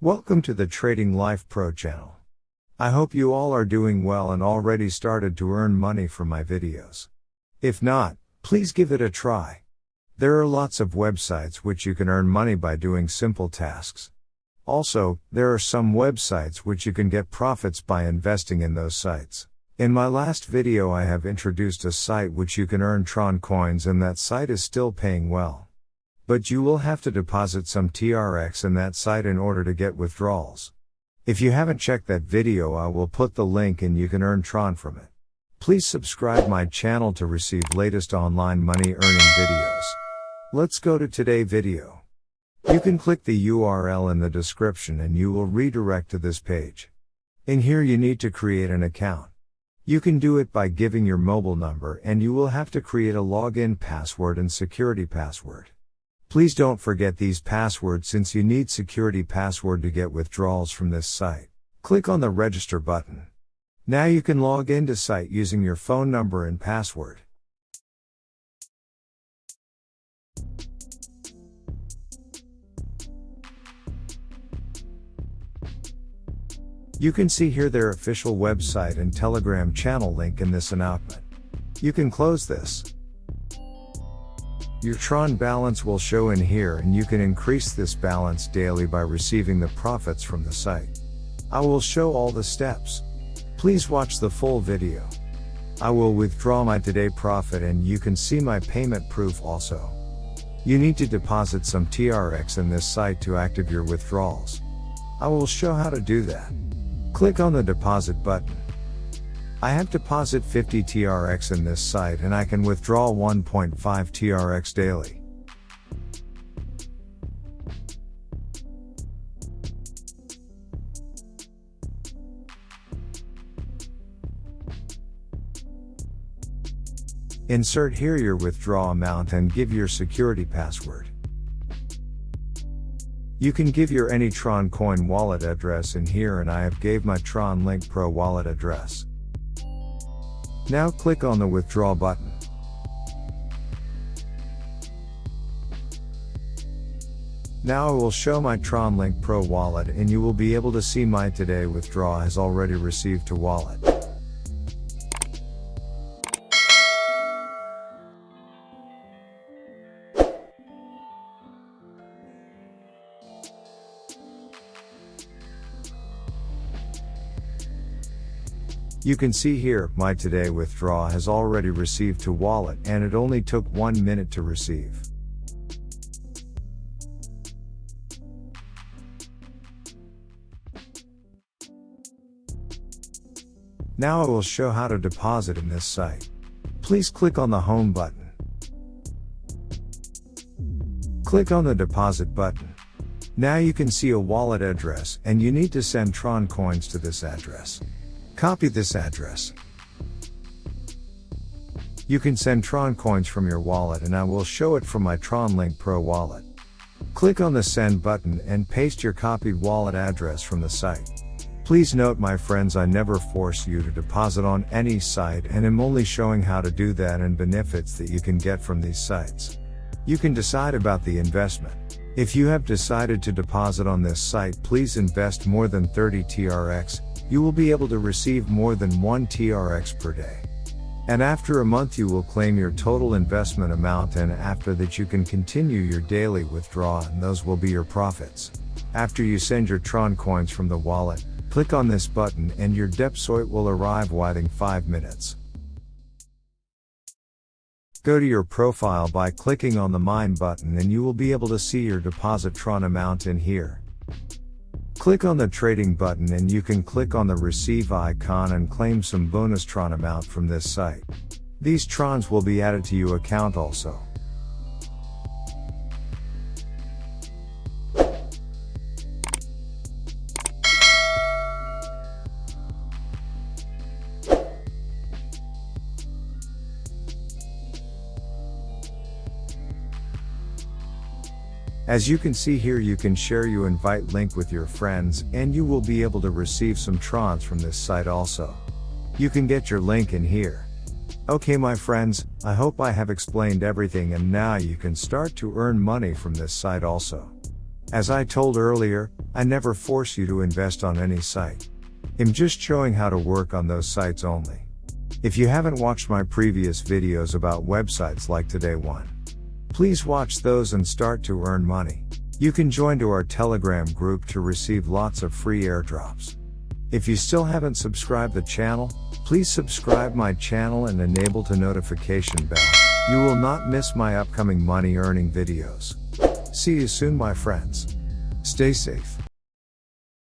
Welcome to the Trading Life Pro channel. I hope you all are doing well and already started to earn money from my videos. If not, please give it a try. There are lots of websites which you can earn money by doing simple tasks. Also, there are some websites which you can get profits by investing in those sites. In my last video I have introduced a site which you can earn Tron coins, and that site is still paying well. But you will have to deposit some TRX in that site in order to get withdrawals. If you haven't checked that video, I will put the link and you can earn Tron from it. Please subscribe my channel to receive latest online money earning videos. Let's go to today's video. You can click the URL in the description and you will redirect to this page. In here you need to create an account. You can do it by giving your mobile number, and you will have to create a login password and security password. Please don't forget these passwords since you need security password to get withdrawals from this site. Click on the register button. Now you can log into site using your phone number and password. You can see here their official website and Telegram channel link in this announcement. You can close this. Your Tron balance will show in here, and you can increase this balance daily by receiving the profits from the site. I will show all the steps. Please watch the full video. I will withdraw my today profit and you can see my payment proof also. You need to deposit some TRX in this site to active your withdrawals. I will show how to do that. Click on the deposit button. I have deposit 50 TRX in this site and I can withdraw 1.5 TRX daily. Insert here your withdrawal amount and give your security password. You can give your any Tron coin wallet address in here, and I have gave my Tron Link Pro wallet address. Now click on the withdraw button. Now I will show my Tron Link Pro wallet and you will be able to see my today withdraw has already received to wallet. You can see here, my today withdraw has already received to wallet and it only took 1 minute to receive. Now I will show how to deposit in this site. Please click on the home button. Click on the deposit button. Now you can see a wallet address and you need to send Tron coins to this address. Copy this address. You can send Tron coins from your wallet and I will show it from my Tron Link Pro wallet. Click on the send button and paste your copied wallet address from the site. Please note, my friends, I never force you to deposit on any site and am only showing how to do that and benefits that you can get from these sites. You can decide about the investment. If you have decided to deposit on this site, please invest more than 30 TRX. You will be able to receive more than 1 TRX per day. And after a month you will claim your total investment amount, and after that you can continue your daily withdrawal and those will be your profits. After you send your Tron coins from the wallet, click on this button and your deposit will arrive within 5 minutes. Go to your profile by clicking on the mine button and you will be able to see your deposit Tron amount in here. Click on the trading button and you can click on the receive icon and claim some bonus Tron amount from this site. These Trons will be added to your account also. As you can see here, you can share your invite link with your friends and you will be able to receive some Trons from this site also. You can get your link in here. Okay my friends, I hope I have explained everything and now you can start to earn money from this site also. As I told earlier, I never force you to invest on any site. I'm just showing how to work on those sites only. If you haven't watched my previous videos about websites like today one, please watch those and start to earn money. You can join to our Telegram group to receive lots of free airdrops. If you still haven't subscribed the channel, please subscribe my channel and enable the notification bell. You will not miss my upcoming money earning videos. See you soon, my friends. Stay safe.